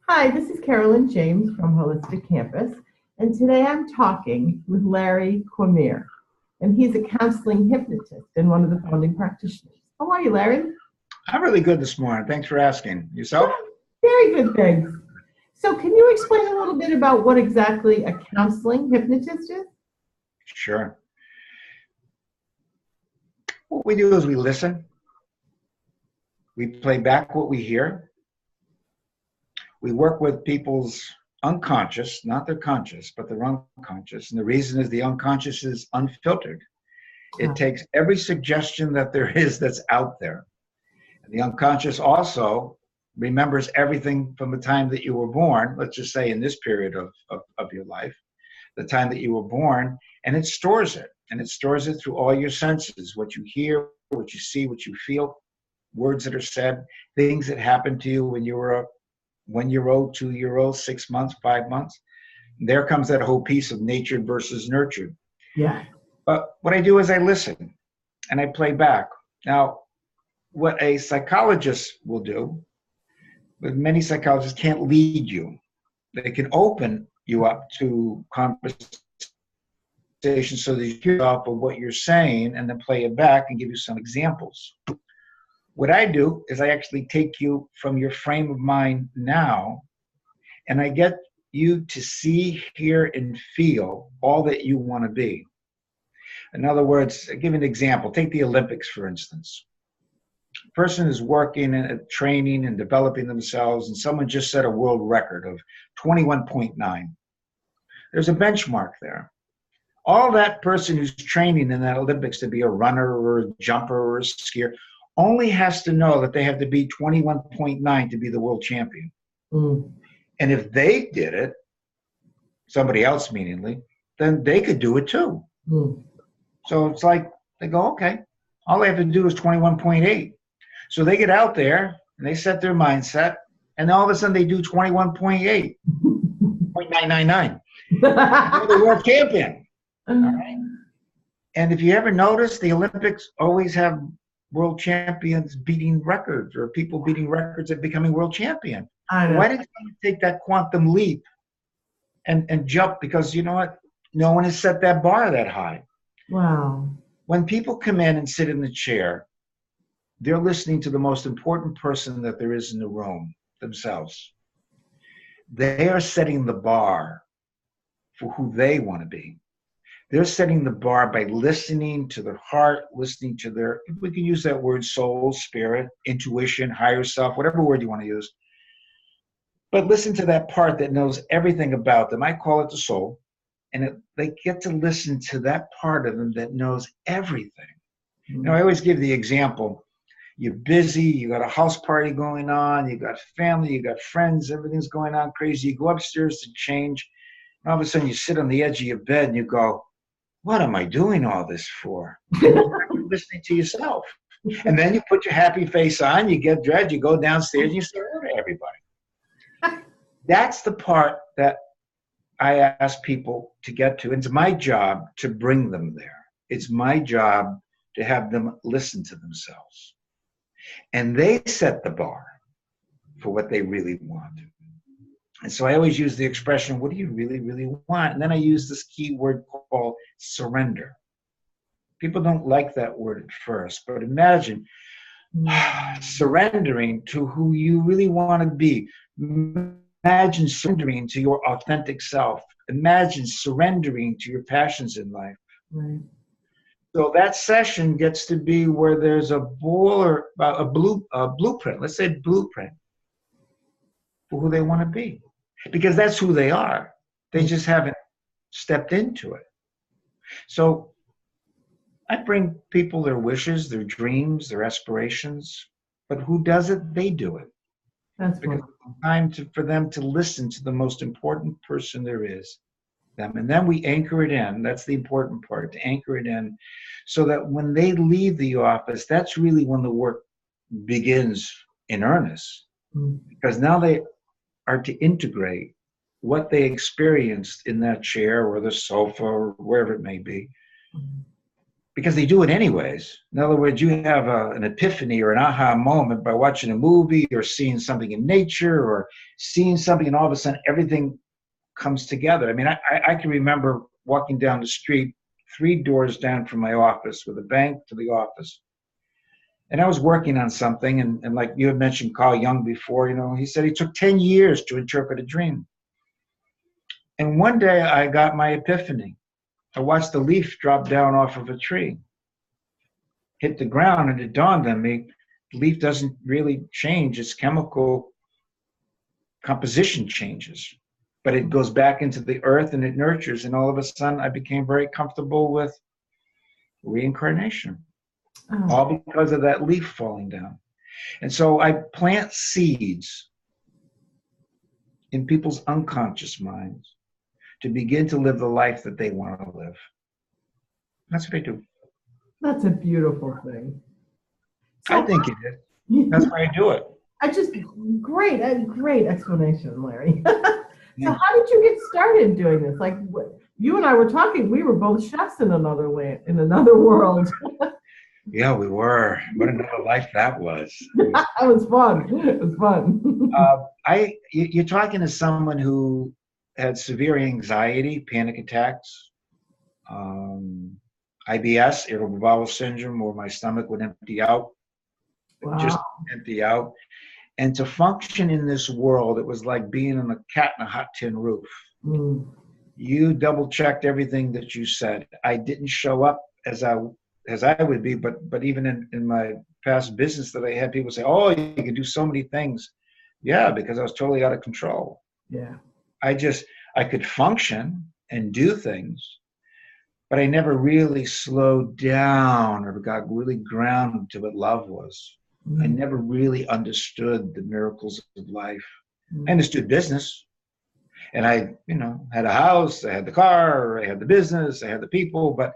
Hi, this is Carolyn James from Holistic Campus, and today I'm talking with Larry Quemere, and he's a counseling hypnotist and one of the founding practitioners. How are you, Larry? I'm really good this morning. Thanks for asking. Yourself? Very good, thanks. So, can you explain a little bit about what exactly a counseling hypnotist is? Sure. What we do is we listen. We play back what we hear. We work with people's unconscious, not their conscious, but their unconscious. And the reason is the unconscious is unfiltered. It takes every suggestion that there is that's out there. And the unconscious also remembers everything from the time that you were born, let's just say in this period of your life, the time that you were born, and it stores it. And it stores it through all your senses, what you hear, what you see, what you feel, words that are said, things that happened to you when you were a 1-year-old, 2-year-old, 6 months, 5 months. And there comes that whole piece of natured versus nurtured. Yeah. But what I do is I listen and I play back. Now, what a psychologist will do, but many psychologists can't lead you. They can open you up to conversation so that you hear off of what you're saying and then play it back and give you some examples. What I do is I actually take you from your frame of mind now, and I get you to see, hear, and feel all that you want to be. In other words, I'll give you an example. Take the Olympics, for instance. A person is working and training and developing themselves, and someone just set a world record of 21.9. There's a benchmark there. All that person who's training in that Olympics to be a runner or a jumper or a skier only has to know that they have to be 21.9 to be the world champion. Mm. And if they did it, somebody else meaningly, then they could do it too. Mm. So it's like they go, okay, all they have to do is 21.8. So they get out there and they set their mindset, and all of a sudden they do 21.8, 0.999. They're the world champion. All right. And if you ever notice, the Olympics always have world champions beating records, or people beating records and becoming world champion. Why did you take that quantum leap and jump? Because you know what? No one has set that bar that high. Wow. When people come in and sit in the chair, they're listening to the most important person that there is in the room, themselves. They are setting the bar for who they want to be. They're setting the bar by listening to their heart, listening to their, we can use that word, soul, spirit, intuition, higher self, whatever word you want to use. But listen to that part that knows everything about them. I call it the soul. And they get to listen to that part of them that knows everything. Mm-hmm. Now, I always give the example. You're busy, you got a house party going on, you got family, you got friends, everything's going on crazy. You go upstairs to change, and all of a sudden you sit on the edge of your bed and you go, what am I doing all this for? You're listening to yourself. And then you put your happy face on, you get dressed, you go downstairs, and you say hello to everybody. That's the part that I ask people to get to. It's my job to bring them there. It's my job to have them listen to themselves. And they set the bar for what they really want. And so I always use the expression, what do you really, really want? And then I use this key word called surrender. People don't like that word at first, but imagine surrendering to who you really want to be. Imagine surrendering to your authentic self. Imagine surrendering to your passions in life. Right. So that session gets to be where there's a blueprint, let's say blueprint, for who they want to be. Because that's who they are. They just haven't stepped into it. So I bring people their wishes, their dreams, their aspirations, but who does it? They do it. That's because it's time for them to listen to the most important person there is, them. And then we anchor it in. That's the important part, to anchor it in so that when they leave the office, that's really when the work begins in earnest. Mm-hmm. Because now they are to integrate what they experienced in that chair or the sofa or wherever it may be because they do it anyways. In other words, you have an epiphany or an aha moment by watching a movie or seeing something in nature or seeing something, and all of a sudden everything comes together. I mean, I can remember walking down the street 3 doors down from my office, with a bank to the office. And I was working on something, and like you had mentioned Carl Jung before, he said he took 10 years to interpret a dream. And one day I got my epiphany. I watched a leaf drop down off of a tree, hit the ground, and it dawned on me, the leaf doesn't really change. Its chemical composition changes, but it goes back into the earth and it nurtures. And all of a sudden I became very comfortable with reincarnation, all because of that leaf falling down. And so I plant seeds in people's unconscious minds to begin to live the life that they want to live. That's what I do. That's a beautiful thing. I think it is. That's why I do it. Great explanation, Larry. So how did you get started doing this? Like, you and I were talking, we were both chefs in another world. Yeah, we were. What another life that was. That was fun. It was fun. You're talking to someone who had severe anxiety, panic attacks, IBS, irritable bowel syndrome, where my stomach would empty out, just empty out. And to function in this world, it was like being in a cat in a hot tin roof. Mm. You double checked everything that you said. I didn't show up as I would be, but even in my past business that I had, people say, "Oh, you can do so many things." Yeah, because I was totally out of control. Yeah. I could function and do things, but I never really slowed down or got really grounded to what love was. Mm. I never really understood the miracles of life. Mm. I understood business, and I, had a house, I had the car, I had the business, I had the people, but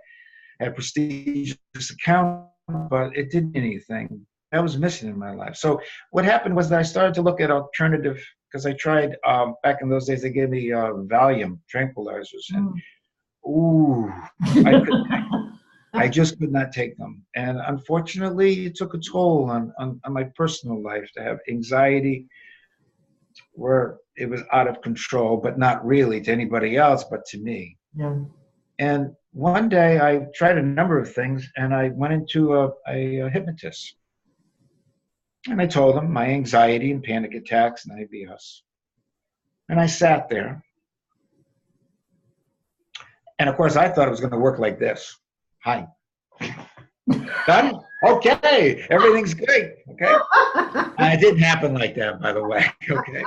I had a prestigious account, but it didn't mean anything. That was missing in my life. So what happened was that I started to look at alternative, because I tried, back in those days, they gave me Valium tranquilizers, and I just could not take them. And unfortunately, it took a toll on my personal life to have anxiety where it was out of control, but not really to anybody else, but to me. Yeah. And one day I tried a number of things, and I went into a hypnotist. And I told him my anxiety and panic attacks and IBS. And I sat there. And of course, I thought it was going to work like this. Hi. Done? Okay. Everything's great. Okay. And it didn't happen like that, by the way. Okay.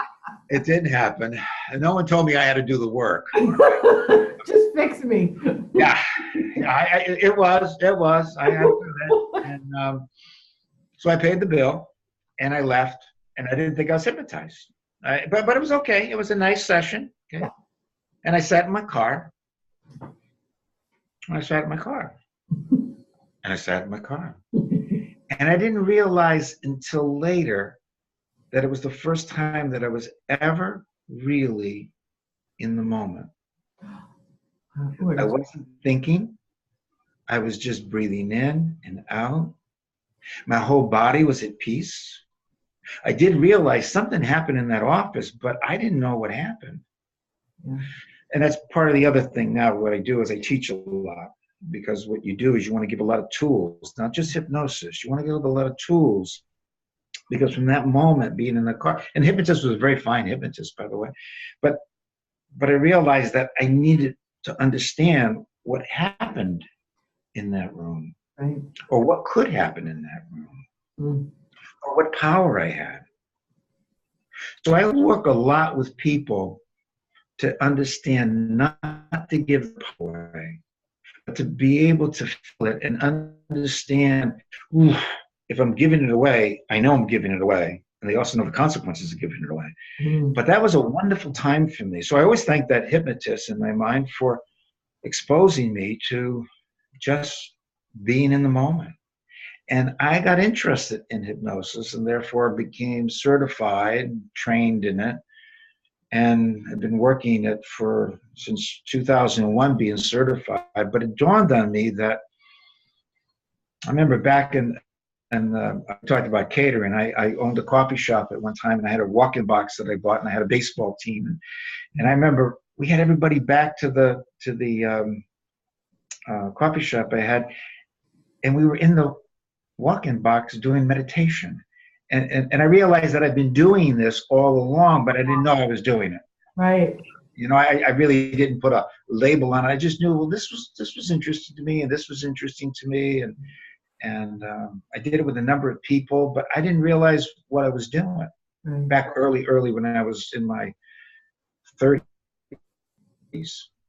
It didn't happen. And no one told me I had to do the work. Just fix me. Yeah. It was. I had to do that. And so I paid the bill and I left, and I didn't think I was hypnotized. But it was okay. It was a nice session. Okay. And I sat in my car. And I sat in my car. And I didn't realize until later that it was the first time that I was ever really in the moment. I wasn't thinking. I was just breathing in and out. My whole body was at peace. I did realize something happened in that office, but I didn't know what happened. Yeah. And that's part of the other thing now. What I do is I teach a lot, because what you do is you want to give a lot of tools, not just hypnosis. You want to give a lot of tools, because from that moment, being in the car, and hypnotist was a very fine hypnotist, by the way, but I realized that I needed to understand what happened in that room, right, or what could happen in that room, or what power I had. So I work a lot with people to understand, not to give power away, but to be able to feel it and understand, if I'm giving it away, I know I'm giving it away. And they also know the consequences of giving it away. But that was a wonderful time for me. So I always thank that hypnotist in my mind for exposing me to just being in the moment. And I got interested in hypnosis, and therefore became certified, trained in it, and I've been working it since 2001, being certified. But it dawned on me that I remember back in, and I talked about catering. I owned a coffee shop at one time, and I had a walk-in box that I bought, and I had a baseball team. And I remember we had everybody back to the coffee shop I had, and we were in the walk-in box doing meditation. And I realized that I've been doing this all along, but I didn't know I was doing it. Right. You know, I really didn't put a label on it. I just knew, well, this was interesting to me, and this was interesting to me, and I did it with a number of people, but I didn't realize what I was doing back early when I was in my 30s.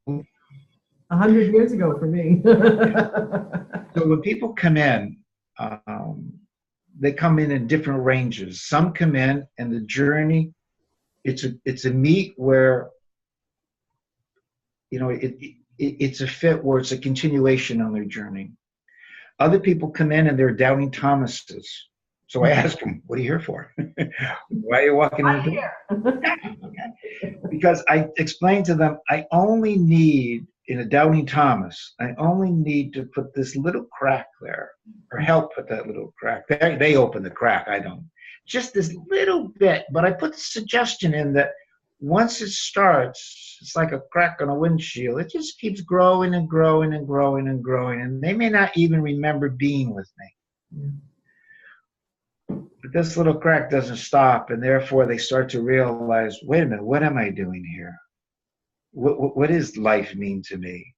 100 years ago for me. So when people come in, they come in different ranges. Some come in, and the journey, it's a meet where, you know, it's a fit where it's a continuation on their journey. Other people come in and they're doubting Thomases. So I ask them, what are you here for? Why are you walking in the door? Because I explained to them, I only need, in a doubting Thomas, I only need to put this little crack there, or help put that little crack. They open the crack, I don't. Just this little bit, but I put the suggestion in that once it starts, it's like a crack on a windshield. It just keeps growing and growing and growing and growing, and they may not even remember being with me. But this little crack doesn't stop, and therefore they start to realize, wait a minute, what am I doing here? What does life mean to me?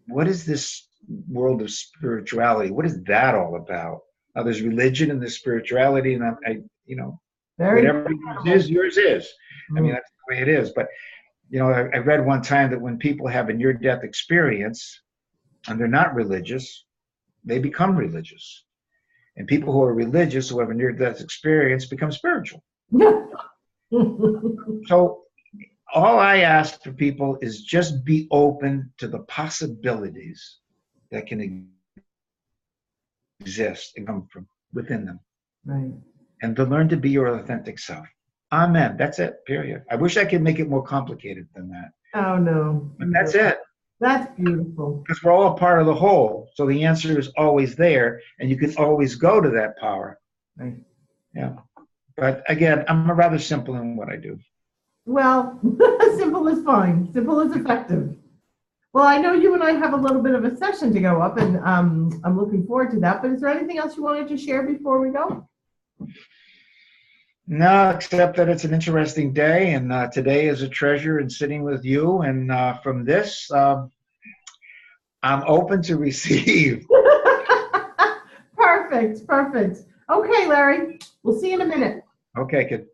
What is this world of spirituality? What is that all about? Now, there's religion and there's spirituality, and I you know, whatever yours is. I mean, that's the way it is. But, you know, I read one time that when people have a near-death experience and they're not religious, they become religious. And people who are religious, who have a near-death experience, become spiritual. So all I ask for people is just be open to the possibilities that can exist and come from within them. Right. And to learn to be your authentic self. Amen. That's it, period. I wish I could make it more complicated than that. Oh, no. But that's it. That's beautiful. Because we're all part of the whole. So the answer is always there, and you can always go to that power. Right. Yeah. But again, I'm rather simple in what I do. Well, simple is fine. Simple is effective. Well, I know you and I have a little bit of a session to go up, and I'm looking forward to that. But is there anything else you wanted to share before we go? No, except that it's an interesting day, and today is a treasure in sitting with you. And from this, I'm open to receive. Perfect, perfect. Okay, Larry, we'll see you in a minute. Okay, kid.